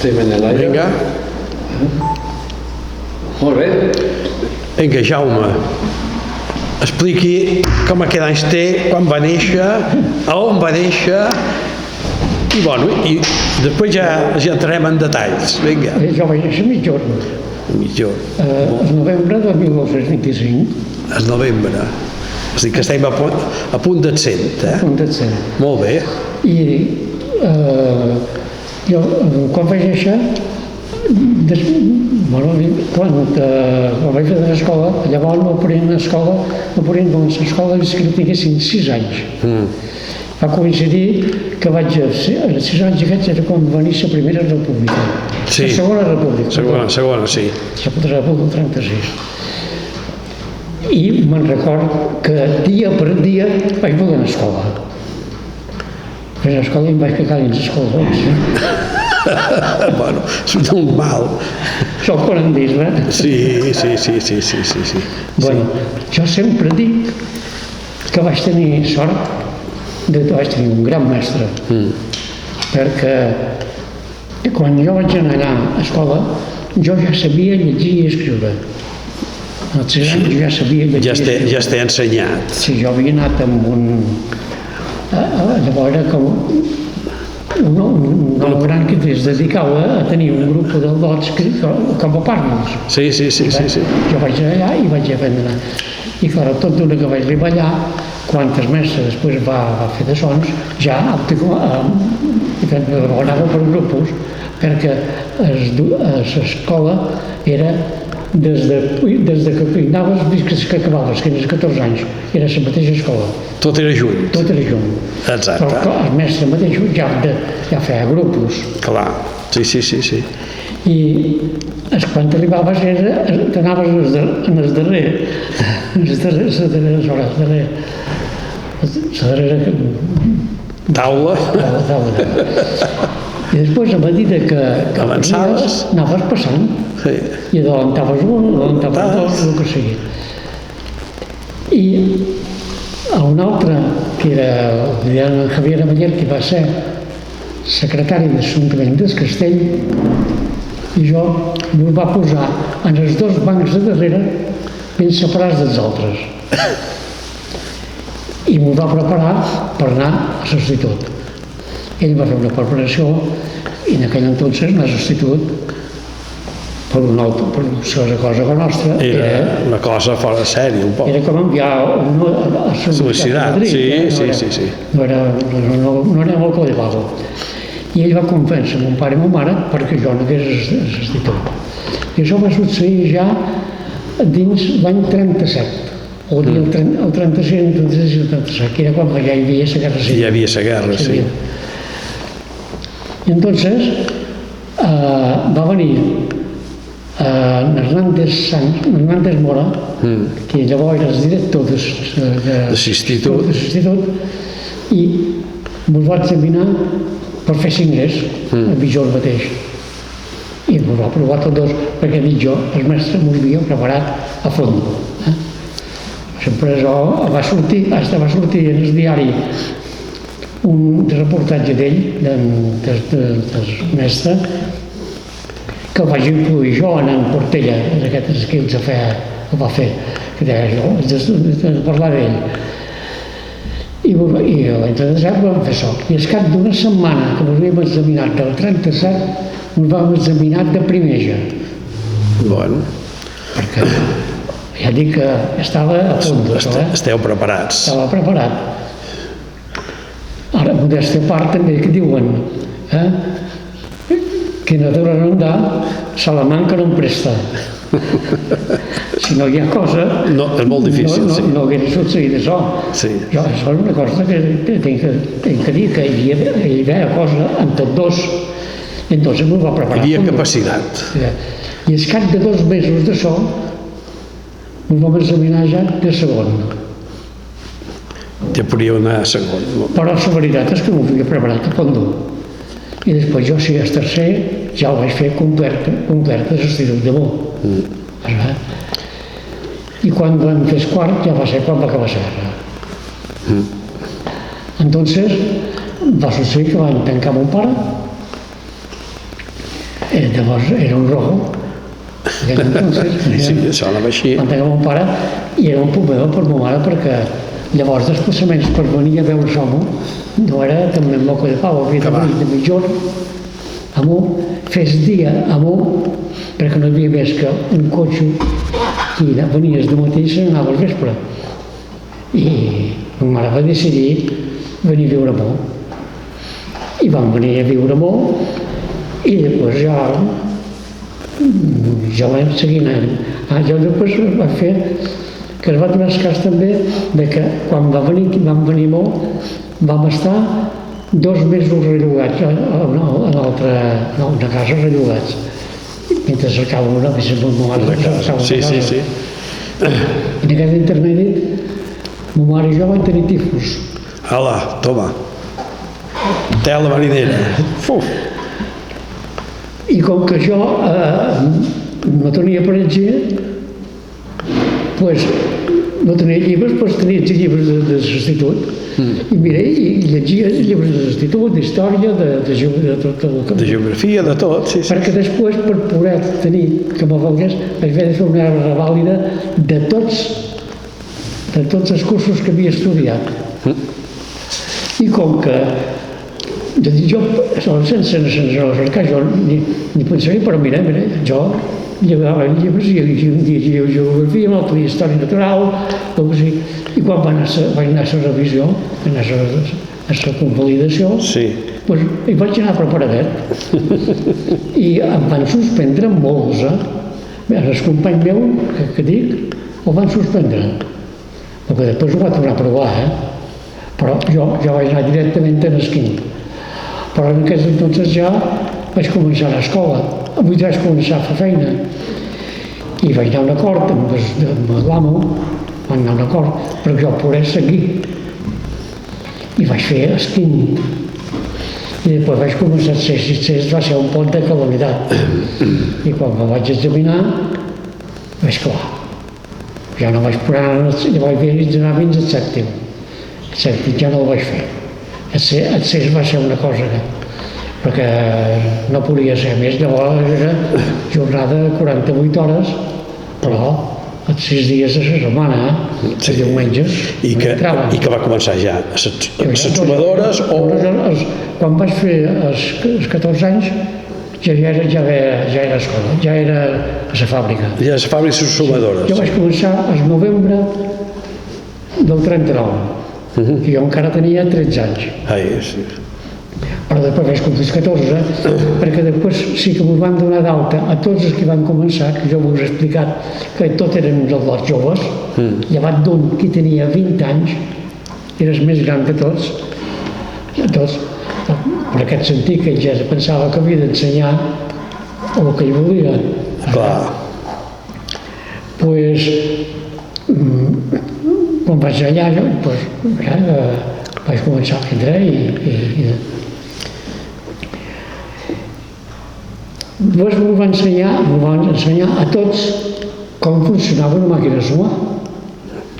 estem en l'aire. Vinga. Molt bé. Vinga, Jaume, expliqui com a queda anys té, quan va néixer, a on va néixer, i bueno, i després ja entrarem en detalls. Vinga. Jo vaig néixer a mitjorn, el novembre de 1925. El novembre. És a dir, que estem a punt d'et cent, eh? A punt d'et cent. Molt bé. I jo, quan vaig néixer, quan vaig fer l'escola, llavors no podien començar a escola fins que no tinguessin 6 anys. Va coincidir que vaig a 6 anys aquests era quan va néixer la primera república. Sí. La segona república. Segona, sí. La república del 36. I me'n record que dia per dia vaig voler anar a escola. Vaig anar a escola i em vaig ficar dins l'escola. Bueno, és normal. Això ho poden dir, eh? Sí. Bueno, jo sempre dic que vaig tenir sort de que vaig tenir un gran mestre. Perquè quan jo vaig anar a escola, jo ja sabia llegir i escriure. Als 6 anys jo ja sabia llegir i escriure. Ja t'he ensenyat. Sí, jo havia anat amb un... Llavors era com un gran que es dedicava a tenir un grup d'aldots com a pàrvuls. Sí. Jo vaig anar allà i vaig aprendre. I clar, tot d'una que vaig arribar allà, quan el mestre després va fer de sons, ja anava per grupos, perquè l'escola era des que cuinaves fins que acabaves, que eren 14 anys, era la mateixa escola. Tot era junt. Tot era junt. Exacte. Però el mestre mateix ja feia grupos. Clar, sí. I quan t'arribaves t'anaves en el darrer, la darrera taula. I després, a mesura que avançaves, anaves passant, i adelantaves un, adelantaves dos, el que sigui. I un altre, que era el Javier Ameller, que va ser secretari de l'Ajuntament del Castell, i jo em va posar en els 2 bancs de darrere ben separats dels altres. I m'ho va preparar per anar a l'institut. Ell va fer una preparació i en aquell entonces anar a l'institut per una cosa com nostra era una cosa fora de sèrie, un poc. Era com enviar a la Universitat de Madrid. Sí. No era molt codivago. I ell va convèncer mon pare i ma mare perquè jo anés a l'institut. I això va succeir ja dins l'any 37, o el 36, el 36 i el 37, que era quan ja hi havia la guerra civil. Hi havia la guerra, sí. I entonces va venir Hernández Mora, que llavors era el director de l'institut, i ens va examinar per fer l'ingrés, a Bijor mateix. I ens va provar tots dos, perquè dic jo, el mestre m'ho havia preparat a fons. Sempre va sortir en el diari un reportatge d'ell, del mestre, que el vaig incluir jo en Portella, d'aquestes que el va fer, que deia jo, de parlar d'ell. I l'any 37 vam fer això. I al cap d'una setmana que ens havíem examinat del 37, ens vam examinar de primeja. Bueno. Perquè ja dic que estava a punt d'això. Esteu preparats. Estava preparat. Ara, modèstia a part, també que diuen que no deuen andar, Salamanca no em presta. Si no hi ha cosa... No, és molt difícil, sí. No hauria succeït això. Sí. Això és una cosa que tinc que dir, que hi havia cosa en tots dos. I entonces m'ho va preparar. Hi havia capacitat. I al cap de 2 mesos d'això, ens vam examinar ja de segon. Ja podíeu anar a segon. Però la veritat és que m'ho havia preparat a fons. I després jo, si és tercer, ja ho vaig fer complet a l'institut de Bo. I quan vam fer el quart ja va ser quan va acabar la guerra. Entonces va succeir que van tancar mon pare Llavors era un rojo. Sí, sonava així. Quan tenia mon pare, i era un poblador per ma mare, perquè llavors desplaçaments per venir a veure l'home no era també en boca de pau, havia de venir de mitjorn amunt, fes dia amunt, perquè no hi havia més que un cotxe i venies de matí i se n'anava al vespre. I ma mare va decidir venir a viure amunt. I vam venir a viure amunt i després jo vaig seguir anant. Jo després vaig fer que es va donar el cas també de que quan vam venir molt, vam estar 2 mesos rellogats a una casa rellogats. Mentre cercava una, a veces molt malalt. Sí. En aquest intermedi, ma mare i jo vam tenir tifus. Hola, toma. Tela marinera. I com que jo no tenia paretge, doncs no tenia llibres, doncs tenia llibres de l'institut. I mira, i llegia llibres de l'institut, d'història, de geografia, de tot, sí. Perquè després, per poder tenir, que me valgués, vaig haver de fer una revàlida de tots els cursos que havia estudiat. I com que jo, sense cercar, jo ni pensaria, però mira, jo llevava llibres i un dia llegia geografia, un altre dia història natural, i quan vaig anar a la revisió, a la convalidació, doncs hi vaig anar preparadet. I em van suspendre molts, el company meu, que dic, el van suspendre, perquè després ho va tornar a provar, però jo vaig anar directament a l'esquina. Però en aquest entonces ja vaig començar a l'escola, avui vaig començar a fer feina. I vaig anar a un acord amb l'amo, vaig anar a un acord perquè jo pogués seguir. I vaig fer esquint. I després vaig començar a ser assistent, va ser un pot de calamitat. I quan me vaig examinar, vaig clar. Ja no vaig poder anar, ja vaig anar fins al sèptim. El sèptim ja no el vaig fer. El CES va ser una cosa perquè no podia ser més, llavors era jornada de 48 hores, però els 6 dies de la setmana, els diumenges, I que va començar ja? Les sumadores o...? Quan vaig fer els 14 anys, ja era a escola, ja era a la fàbrica. Ja a la fàbrica les sumadores. Jo vaig començar al novembre del 39. I jo encara tenia 13 anys. Però després vaig complir 14, perquè després sí que m'ho van donar d'alta a tots els que van començar, que jo us he explicat que tot eren els joves, llevat d'un que tenia 20 anys, era el més gran de tots, en aquest sentit que ell ja pensava que havia d'ensenyar el que ell volia. Clar. Doncs, quan vaig allà, vaig començar a aprendre i després m'ho van ensenyar a tots com funcionava una màquina de sumar.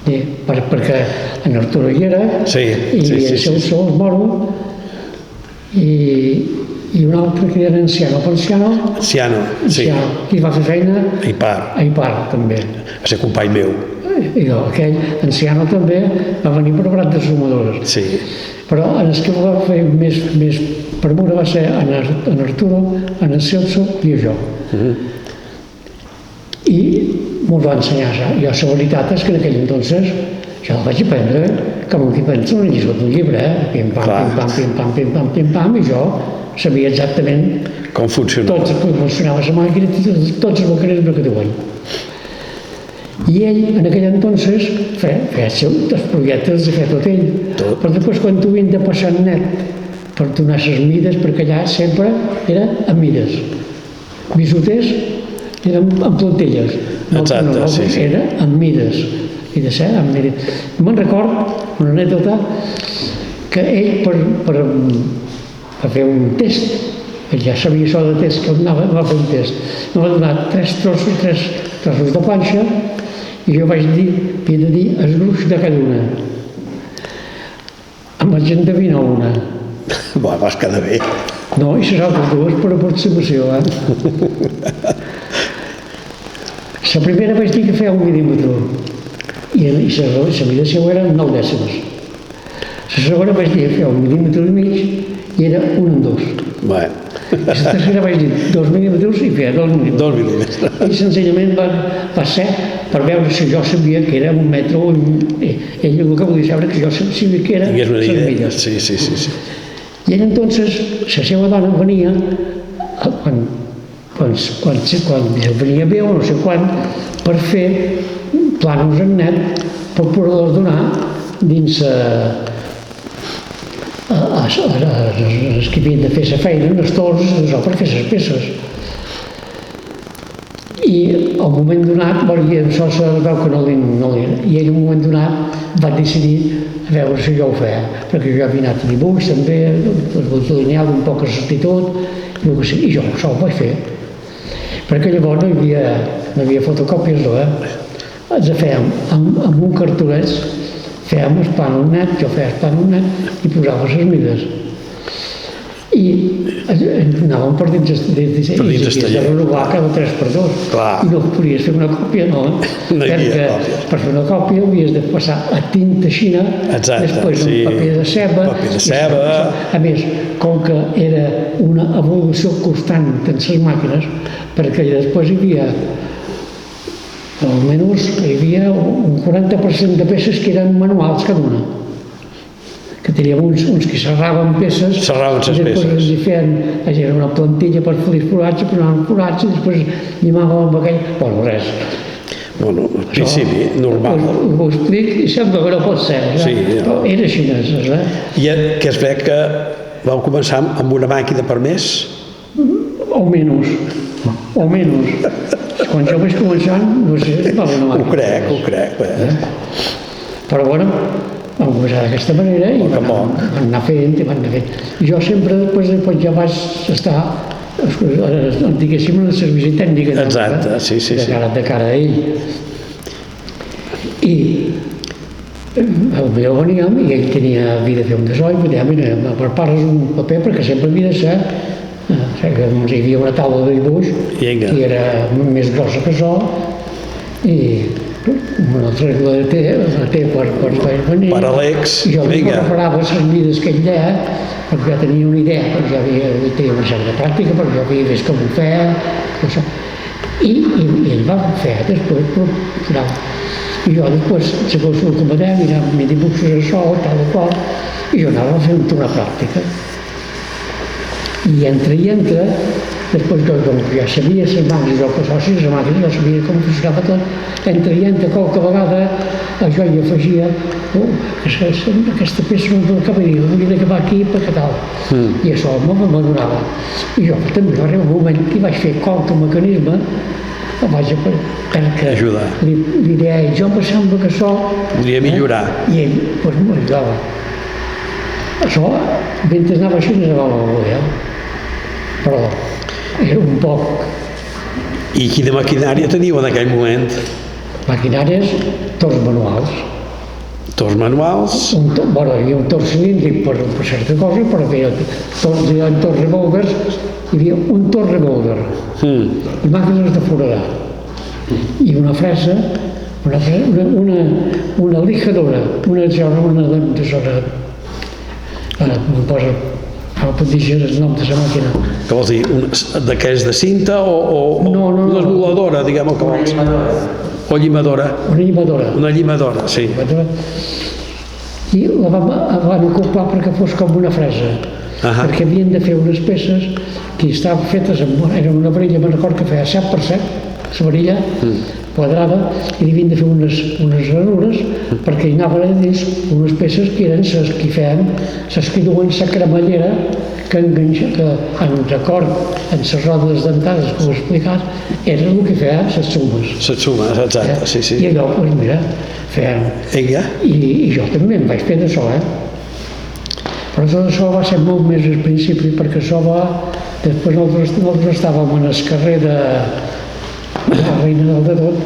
Perquè en Arturo hi era, i el seu el moro, i un altre que era Anciano, que va fer feina a Ipar, també. Va ser company meu. I aquell Anciano també va venir preparat de sumadores. Però en el que va fer més premura va ser en Arturo, en el Celso i jo. I m'ho va ensenyar. Jo la veritat és que en aquell entonces jo el vaig aprendre com un que pensa una lliçó d'un llibre, pim-pam, pim-pam, i jo sabia exactament com funcionava la màquina, tots els mecanismes que diuen. I ell, en aquell entonces, feia els projectes de fer tot ell. Però després, quan t'ho havien de passar net per donar les mides, perquè allà sempre era amb mides. Bisoters eren amb plantelles. Era amb mides. I de ser amb mides. Me'n record, una anècdota, que ell, per fer un test, ell ja sabia això de test, que va fer un test, em va donar 3 trossos de planxa, i jo vaig dir, havia de dir el gruix de cada una. Em vaig endevinar una. Vas quedar bé. No, i les altres dues per aproximació, La primera vaig dir que feia 1 mil·límetre i la mida seva era 9 dècimes. La segona vaig dir que feia 1,5 mil·límetres i era 1 en 2. Bé. La tercera vaig dir 2 mil·límetres i feia 2 mil·límetres. 2 mil·límetres. I senzillament va ser per veure si jo sabia que era 1 metre o ell el que volia saber que jo sabia que era Tingués una les idea. mides. Sí. I entonces la seva dona venia quan venia bé o no sé quan per fer plànols en net per poder-los donar dins els que havien de fer la feina, els torns, per fer les peces. I al moment donat, això se veu que no li i ell al moment donat va decidir a veure si jo ho feia, perquè jo havia anat a dibuix també, el lineal un poc exactitud, i jo això ho vaig fer. Perquè llavors no hi havia fotocòpies, ens fèiem amb un cartolet, fèiem el plànol net, jo feia el plànol net i posava les mides. I anàvem per dins havies de renovar cada 3x2 i no podies fer una còpia, perquè per fer una còpia havies de passar a tinta xina, després un paper de ceba. A més, com que era una evolució constant en les màquines, perquè després hi havia almenys un 40% de peces que eren manuals cada una, que teníem uns que serraven peces i després els hi feien, era una plantilla per fer els forats, posaven forats i després llimàvem amb aquell, bueno, res. Bueno, al principi, normal. Ho explic i sembla que no pot ser, però era així. I que es ve que vau començar amb una màquina per mes? O menys. Quan jo vaig començar, no sé, va una màquina. Ho crec. Però bueno, vam començar d'aquesta manera i van anar fent. Jo sempre, després ja vaig estar, diguéssim, en el servici tècnic. Exacte, sí. De cara a ell. I potser veníem i ell havia de fer un desoll, mira, prepares un paper perquè sempre havia de ser, hi havia una taula de dibuix que era més grossa que això i una regla de té per venir. Paral·lecs, jo preparava les mides que ell deia, perquè ja tenia una idea, perquè ja tenia una certa pràctica, perquè jo havia vist com ho feia, i ell va fer després, i jo després, segons el que m'adem, mirava dibuixos això, tal o qual, i jo anava fent una pràctica. I entra, després jo ja sabia les màquines, jo passava les màquines, jo sabia com funcionava tot, entra, qualque vegada jo hi afegia, aquesta peça no acabaria, hauria d'acabar aquí perquè tal. I això m'adonava. I jo també va arribar un moment que vaig fer qualque mecanisme, perquè li deia, jo em sembla que això... Podria millorar. I ell, doncs m'ajudava. Això, mentre anava així, no anava molt bé, però era un poc... I quina maquinària teniu en aquell moment? Maquinàries, torns manuals. Torns manuals? Hi havia un torn cilíndric per certa cosa, però hi havia torns revòlvers, hi havia un torn revòlver, i màquines de foradar, i una fresa, una lijadora, una zona, em posa, no pot dir el nom de la màquina. Què vols dir? Que és de cinta o una esmoladora, diguem-ho que vols? O llimadora? Una llimadora, sí. I la van ocupar perquè fos com una fresa, perquè havien de fer unes peces que estaven fetes, era una varilla, me'n record que feia 7x7, la varilla quadrada, i havien de fer unes ranures perquè hi anaven a dins unes peces que eren les que feien, les que duen la cremallera que en record, en les rodes dentades que ho he explicat, era el que feia les sumes. Les sumes, exacte, sí. I allò, doncs mira, feien. I jo també em vaig fer d'això, Però tot això va ser molt més al principi, perquè això va... Després nosaltres estàvem en el carrer de la Reina del de tot,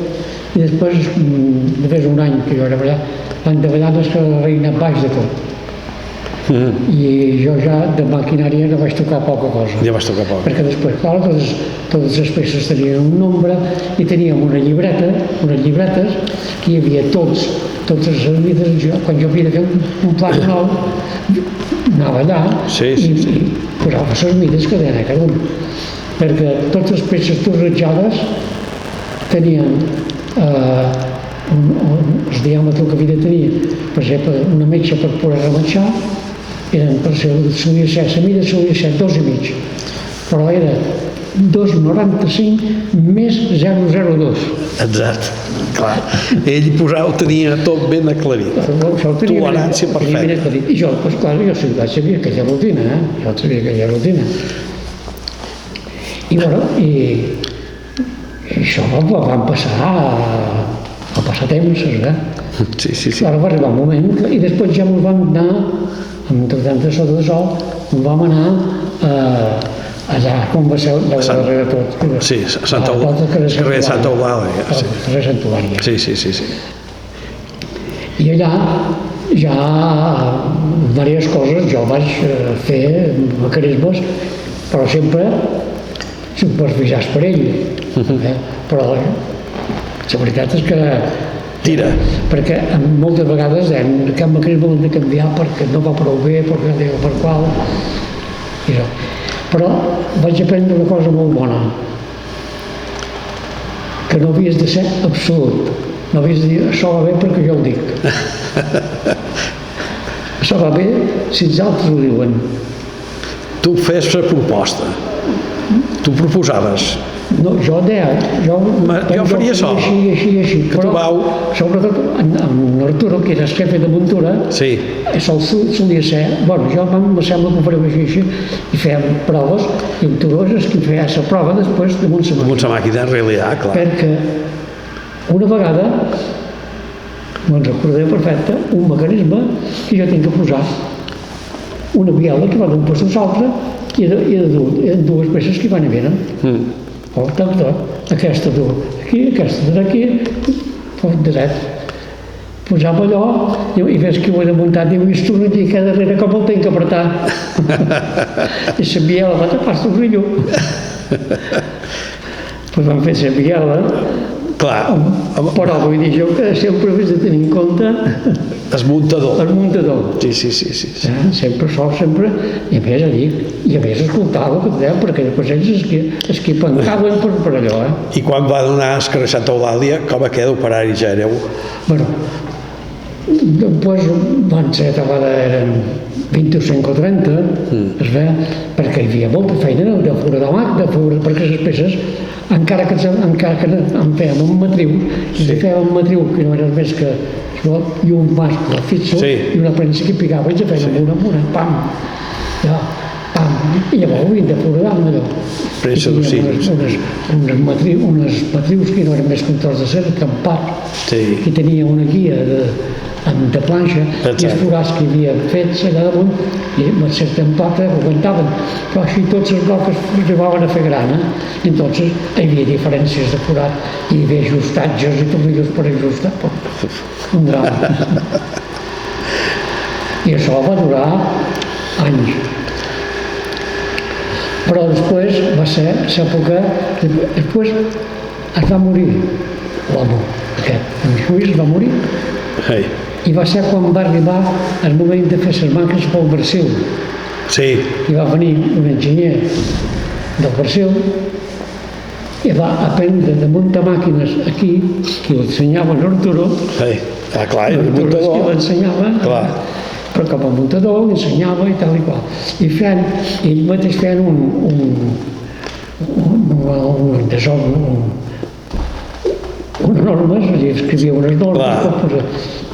i després, només un any que jo era allà, l'any de allà és que la Reina baix de tot. I jo ja de maquinària no vaig tocar poca cosa. Ja vas tocar poc. Perquè després, clar, totes les peces tenien un nombre i teníem una llibreta, unes llibretes, que hi havia totes les mides. Quan jo havia de fer un pla nou, anava allà i posava les mides que deien a cada un. Perquè totes les peces torrejades tenien els diàmetres que havia de tenir. Per exemple, una metxa per poder rematxar eren, per ser, la mida solia ser 2,5, però era 2,95 més 0,02. Exacte, clar. Ell ho tenia tot ben aclarit. Tolerància perfecta. I jo, doncs clar, jo sabia aquella rutina, jo sabia aquella rutina. I bueno, i això van passar temps, Sí. Ara va arribar un moment, i després ja ens vam anar, amb tractant de sota de sol, ens vam anar allà, com va ser darrere tot. Sí, carrer Santa Eulàlia. Carrer Santa Eulàlia. Sí. I allà ja diverses coses jo vaig fer mecanismes, però sempre supervisats per ell. Però la veritat és que tira. Perquè moltes vegades aquest mecanisme l'hem de canviar perquè no va prou bé, perquè no diu per qual. Però vaig aprendre una cosa molt bona, que no havies de ser absolut. No havies de dir, això va bé perquè jo ho dic. Això va bé si els altres ho diuen. Tu fes la proposta. Tu proposaves. No, jo deia, jo faria això. Així, però sobretot en Arturo, que era el jefe de muntura, solia ser, bueno, jo me sembla que ho farem així, i fèiem proves, i Arturo és qui feia la prova després damunt la màquina. Damunt la màquina, en realitat, clar. Perquè una vegada, me'n recordeu perfecte, un mecanisme que jo tinc que posar una biela que va d'un post a l'altre i eren dues peces que van i venen. Aquesta aquí, aquesta d'aquí, dret. Posava allò i ves que ho he de muntar, diu, i tu no dic darrere com el tinc que apretar. I la biela va tapar el brillo. Doncs vam fer la biela. Clar. Però vull dir jo que sempre he de tenir en compte el muntador. El muntador. Sí. Sempre sol, sempre. I a més, i a més escoltar el que et deuen, perquè després ells es que pencaven per allò. I quan va donar el carrer Santa Eulàlia, com va quedar operari ja éreu? Bueno, després van ser, a vegades eren 25 o 30, es veia, perquè hi havia molta feina de foradar perquè les peces, encara que en fèiem un matriu, i fèiem un matriu que no era més que i un mascle fixo i una premsa que picava i ja fèiem amb una, pam, i llavors ho havien de foradar amb allò. Premsa d'ocells. Unes matrius que no eren més que un tros de ser, campat, que tenia una guia de planxa i els forats que hi havia fets allà damunt i amb el cert empat aguantaven, però així tots els blocs arribaven a fer grana i entonces hi havia diferències de forat i hi havia ajustatges i tornillos per ajustar, un drama. I això va durar anys. Però després va ser l'època, després es va morir l'home aquest, en Lluís va morir. I va ser quan va arribar el moment de fer les màquines pel Brasil. I va venir un enginyer del Brasil i va aprendre de muntar màquines aquí, que l'ensenyava Arturo. El muntador. Que l'ensenyava, però com a muntador l'ensenyava i tal i qual. I ell mateix feien unes normes, escrivia unes normes,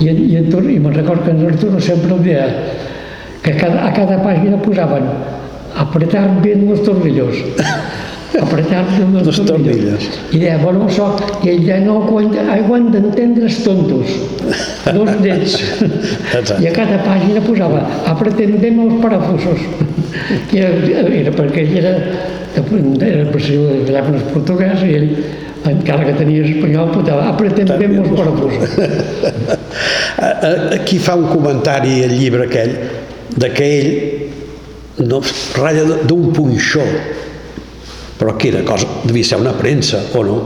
i me'n recordo que en Arturo sempre el deia que a cada pàgina posaven apretar bien los tornillos, apretar bien los tornillos. I deia, bueno, això, i ell deia, no aguanta entendre els tontos, dos llets. I a cada pàgina posava apretem bien los parafusos. Era perquè ell era el portuguès i ell, encara que tenia espanyol, posava apretem bien los parafusos. Aquí fa un comentari al llibre aquell que ell no, ratlla d'un punxó, però que era cosa, devia ser una premsa, o no?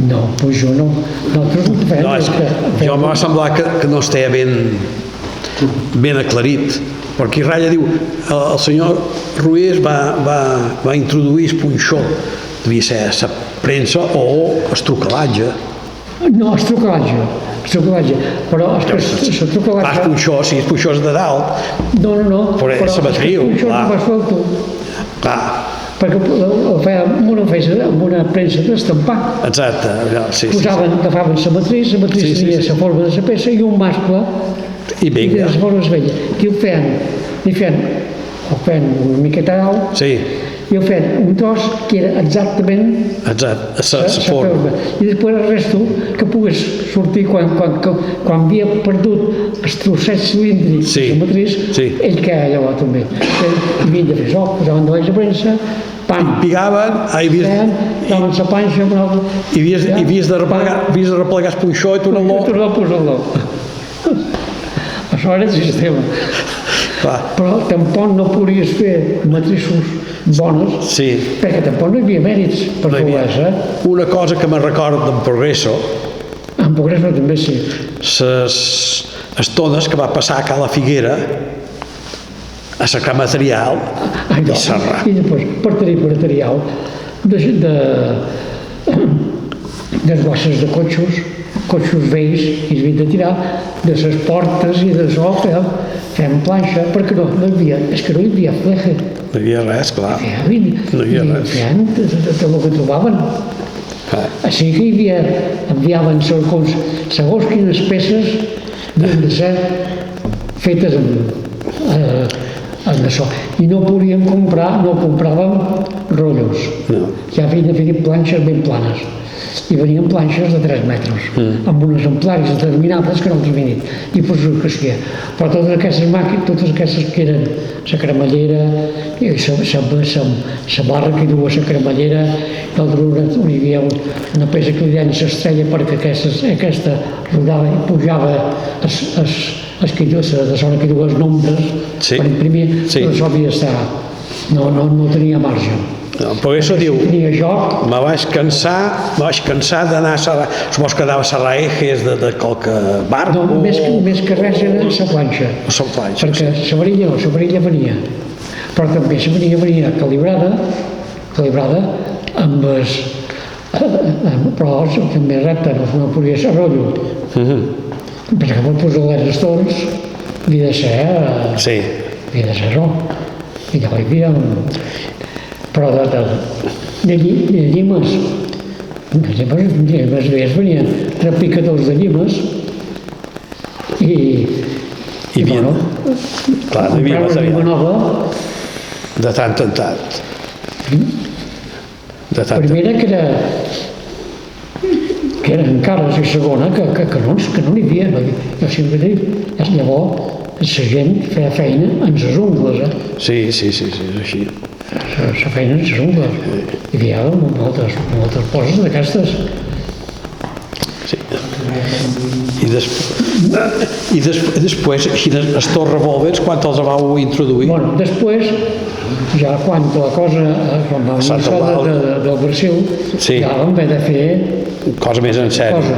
No, pues jo no. Nosaltres ho fem. No, jo m'ha semblat que no estava ben aclarit, perquè ratlla diu, el senyor Ruiz va introduir el punxó, devia ser la premsa o el trucalatge. No, el trucalatge, però el trucalatge... El punxó, si el punxó és de dalt, No, però és la matriu, el punxó clar. no vas fer tu, Clar, perquè ho feia amb una premsa d'estampar. exacte, sí. Agafaven la matriz tenia la forma de la peça i un mascle I vinga. les formes velles. I ho feien una miqueta dalt Sí, i ho feien un tros que era exactament exacte, la la forma. I després el resto que pogués sortir quan havia perdut els trossets cilíndrics Sí, de la matriz, sí. ell quedava llavors també. Havien de fer això, posaven de la premsa, pam, Pigaven, daven la panxa, i havies de replegar el punxó i tornar-lo. tornar a posar-lo. Això era el sistema. Clar, Però tampoc no podies fer matriços bones, sí. perquè tampoc no hi havia mèrits per No hi havia. fer-les, Una cosa que me recordo d'en Progresso, En Progresso també sí. les estones que va passar a Cala Figuera a sacar material i serrar. I després, per tenir material de bosses de cotxos vells, i havien de tirar de les portes i de això, fem planxa, perquè no hi havia fleje. No hi havia res, clar. No hi havia res. Feien tot el que trobaven. Així que enviaven segons quines peces havien de ser fetes amb això. I no podíem comprar, no compràvem rotllos. No. Ja havien de fer planxes ben planes. I venien planxes de 3 metres, amb uns exemplaris determinades que no els havien dit. I per això que sí. Però totes aquestes màquines, totes aquestes que eren la cremallera, la barra que duia la cremallera, on hi havia una peça que li deien l'estrella perquè aquesta rodava i pujava la zona que duia els nombres per imprimir, tot això havia d'estar. No tenia marge. Per això diu, Tenia joc. me vaig cansar d'anar a serrar, supos que anava a serrar ejes de qualque barco. No, més que res era la planxa. O la planxa, Perquè la varilla no, la varilla venia. Però també la varilla venia calibrada amb però també recta, no podia ser rotllo. Perquè per posar les estons havia de ser... Sí. Havia de ser això. I llavors hi havia... Però de llimes, venien repicadors de llimes i Clar, hi havia comprar una llima material. nova, De tant en tant. De tant en tant. primera que eren cares i segona que no n'hi havia. Jo sempre dic, llavors la gent feia feina amb les ungles, Sí, és així. la feina amb les ungles. Hi havia moltes coses d'aquestes. Sí. I després, els torrevòlvers, quan els vau introduir? Bueno, després, ja quan la cosa, quan va Santa venir Eulàlia. del Brasil, Sí. ja vam haver de fer Cosa més en sèrio. cosa.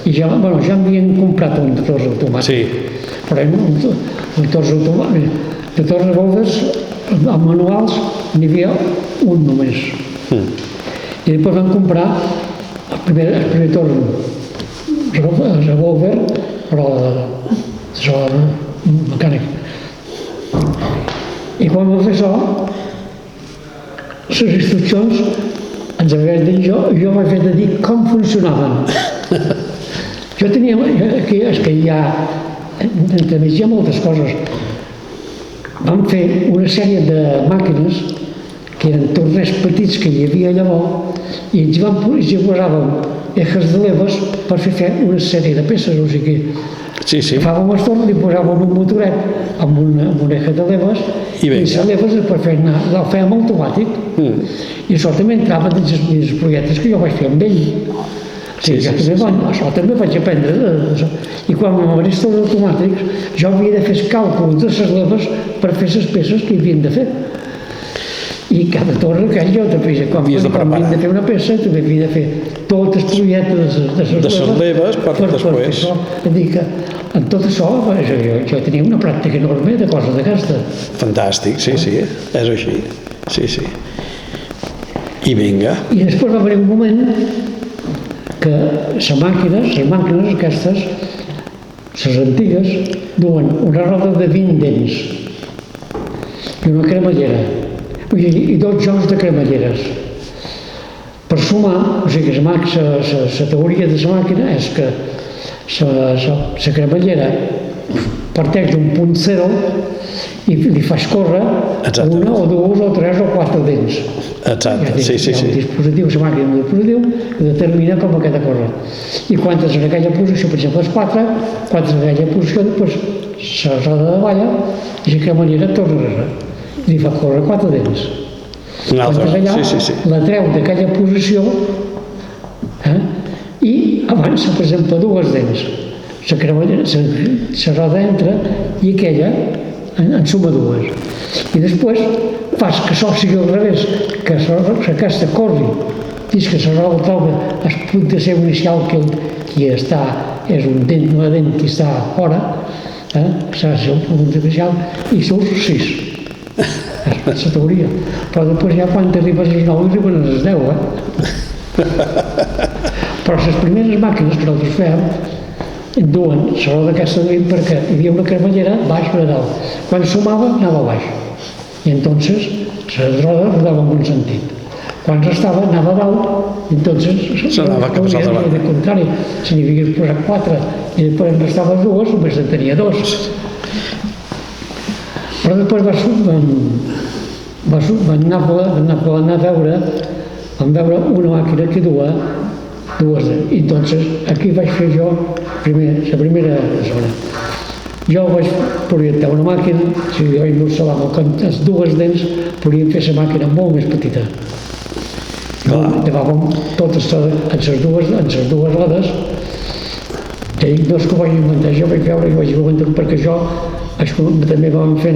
I ja m'havien comprat un de torres automàtics. Sí. Però un torres automàtics, de torres revòlvers, amb manuals, n'hi havia un només. I després vam comprar el primer torre revòlver, però mecànic. I quan vam fer això, les instruccions ens havien dit jo vaig haver de dir com funcionaven. Jo tenia, és que hi ha, entre mig hi ha moltes coses. Vam fer una sèrie de màquines que eren torners petits que hi havia llavors i ens hi posàvem ejes de leves per fer una sèrie de peces, o sigui, Sí. agafàvem el torn i posàvem un motoret amb un eje de leves I vinga. les leves per fer anar, el fèiem automàtic i això també entrava dins els projectes que jo vaig fer amb ell. Sí, això també vaig aprendre. I quan m'agrés tots els automàtics, jo havia de fer els càlculs de les leves per fer les peces que hi havien de fer. I cada torre que jo també, quan havia de fer una peça, també havia de fer tot el projecte de les leves per després. És dir, que en tot això jo tenia una pràctica enorme de coses d'aquestes. Fantàstic, sí, és així. Sí. I vinga. I després va haver un moment que les màquines aquestes, les antigues, duen una roda de 20 dents i una cremallera i 2 jocs de cremalleres. Per sumar, o sigui, la teoria de la màquina és que la cremallera parteix d'un punt zero i li fas córrer una o dues o tres o quatre dents. Exacte, sí. Hi ha un dispositiu, la màquina un dispositiu que determina com ha de córrer. I quan és en aquella posició, per exemple, les 4, quan és en aquella posició, després la roda de balla i la cremallera torna a darrere. Li fa córrer 4 dents. Quan és allà, la treu d'aquella posició i avança, per exemple, 2 dents. La cremallera, la roda entra i aquella en suma 2. I després fas que això sigui al revés, que aquesta corri, fins que la roda troba el punt de seu inicial que està, és un dent, una dent que està fora, s'ha de ser un punt inicial, i surts 6. És la teoria. Però després ja quan arribes als 9 arriben a les 10, Però les primeres màquines que nosaltres fèiem duen la roda aquesta perquè hi havia una cremallera baix per a dalt. Quan sumava, anava a baix. I entonces les rodes rodaven en un sentit. Quan restava, anava a dalt, i entonces s'anava cap a l'altra banda. Al contrari, si n'hi hagués posat 4 i després en restaven 2, només en tenia 2. Però després vam anar a veure una màquina que duia 2 dents. I entonces aquí vaig fer jo la primera zona. Jo vaig projectar una màquina, si jo il·lustrava amb les 2 dents, podíem fer la màquina molt més petita. Llevàvem totes en les dues rodes. No és que ho vaig inventar, jo vaig veure i vaig inventar perquè jo també vam fer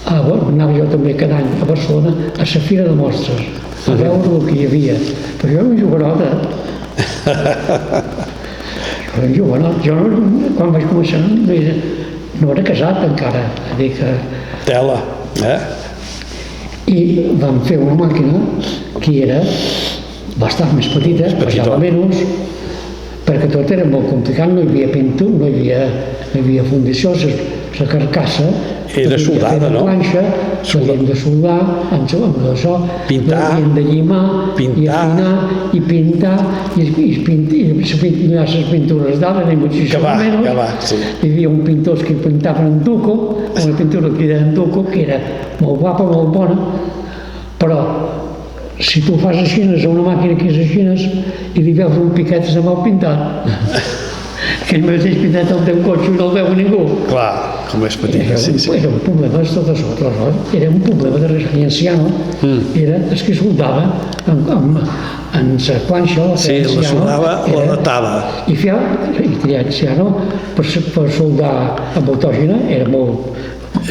anava jo també cada any a Barcelona a la Fira de Mostres, a veure el que hi havia. Però jo era un jovenot, Jo quan vaig començar no era casat encara, a dir que... Tela, I vam fer una màquina que era bastant més petita, pesava menys, perquè tot era molt complicat, no hi havia pintura, no hi havia fundició, la carcassa era soldada, no? Planxa, l'havíem de soldar, amb això, l'havíem de llimar, i afinar, i pintar, i no hi ha les pintures d'ara, ni muchísimo menos. Hi havia un pintor que pintaven en duco, una pintura que era en duco, que era molt guapa, molt bona, però si tu fas així a una màquina que és així i li veus un piquet de mal pintat, aquell mateix pintat el teu cotxe no el veu ningú. Clar, com és petit. Era un problema de tot això, era un problema de Regenciano, era el que soldava en la planxa, la soldava, la datava. I Regenciano, per soldar amb autògena, era molt...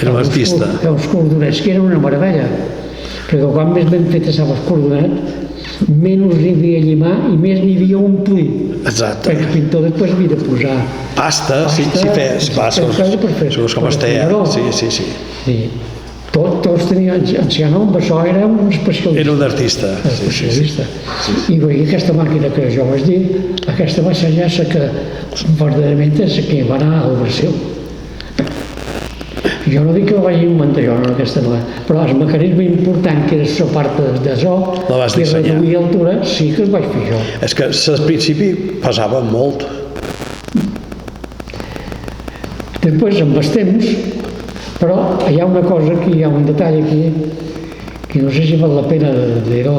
Era un artista. Els cordonets, que eren una meravella, perquè quan més ben fet estava el cordonet, menys n'hi havia a llimar i més n'hi havia a omplir. Exacte. Perquè el pintor després havia de posar pasta, si fes, segons com es deia. Sí. Tots tenien, Anciano amb això era un especialista. Era un artista. I aquesta màquina que jo vaig dir, aquesta va ser ja la que verdaderament és la que va anar al Brasil. Jo no dic que la vaig inventar jo, no, aquesta no, però el mecanisme important que era la part de zo, que reduïa altura, sí que el vaig fer jo. És que al principi pesava molt. Després, amb els temps, però hi ha una cosa aquí, hi ha un detall aquí, que no sé si val la pena de dir-ho,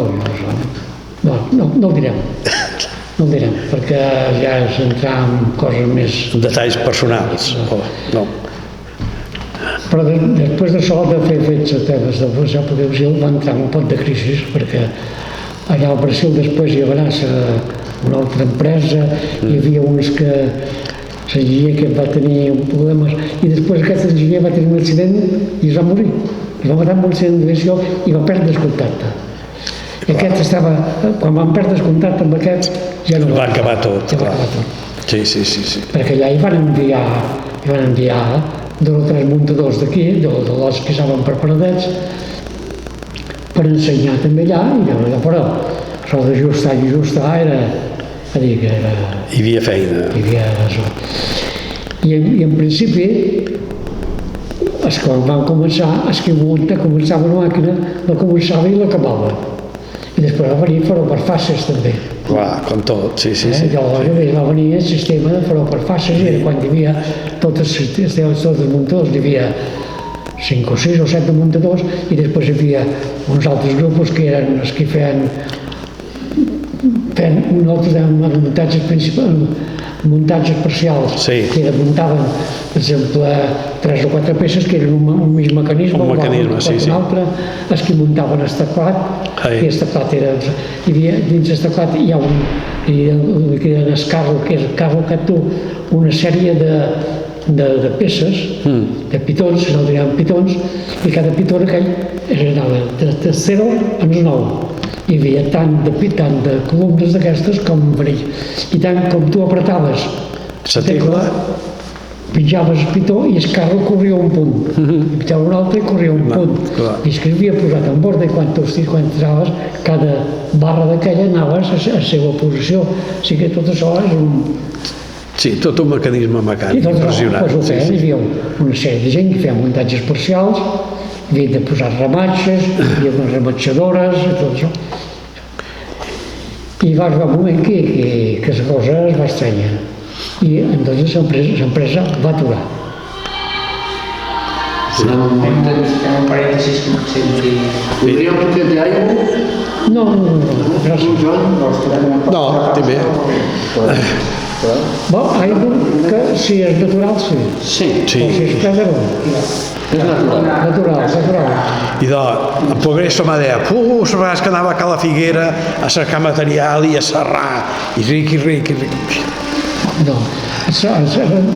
no el direm. No el direm, perquè ja és entrar en coses més... Detalls personals, no. Però després d'això, de fer fets a temes de Brasil va entrar un pot de crisi, perquè allà al Brasil després hi va anar una altra empresa, hi havia uns que l'enginyer que va tenir problemes i després aquest enginyer va tenir un accident i es va morir. Es va matar amb un accident d'aviació i va perdre el contacte. Aquest estava, quan van perdre el contacte amb aquest, ja no Va acabar tot, ja va clar. acabar tot. Sí. Perquè allà hi van enviar 2 o 3 muntadors d'aquí, dels que estaven preparadets, per ensenyar també allà, i allò, però això d'ajustar era, a dir que era... Hi havia feina. Hi havia això. I en principi, quan van començar, els que començava una màquina, la començava i l'acabava. I després va venir farò per fases també. Clar, com tot, sí. Llavors va venir el sistema de farò per fases i era quan hi havia tots els muntadors, hi havia 5 o 6 o 7 muntadors i després hi havia uns altres grups que eren els que feien un altre muntatges principals, muntatges parcials, que muntaven, per exemple, 3 o 4 peces que eren un mig mecanisme, un altre, els que muntaven el teclat, i el teclat era... Dins el teclat hi ha el que era el carro, que és el carro que tu una sèrie de peces, de pitons, no direm pitons, i cada pitó aquell anava de 0 a 9. Hi havia tant de columnes d'aquestes com un parell. I tant com tu apretaves la tecla, pitjaves el pitó i el carro corria un punt. I pitjava un altre i corria un punt. I és que havia posat en borda i quan traves, cada barra d'aquella anaves a la seva posició. O sigui que tot això és un... Sí, tot un mecanisme mecànic impressionant. Hi havia una sèrie de gent que feia muntatges parcials, havien de posar rematxes, hi havia unes rematxadores i tot això. I va arribar un moment que la cosa es va estranyar i entonces l'empresa va aturar. Fem un parèntesis que no sé dir. Podríeu poder dir aigua? No, gràcies. No, també. Aigua, que si és natural, sí. Sí. O si és pedra, no. És natural. I en Progresso m'ha dit, les vegades que anava a la Figuera a cercar material i a serrar, i ric. No,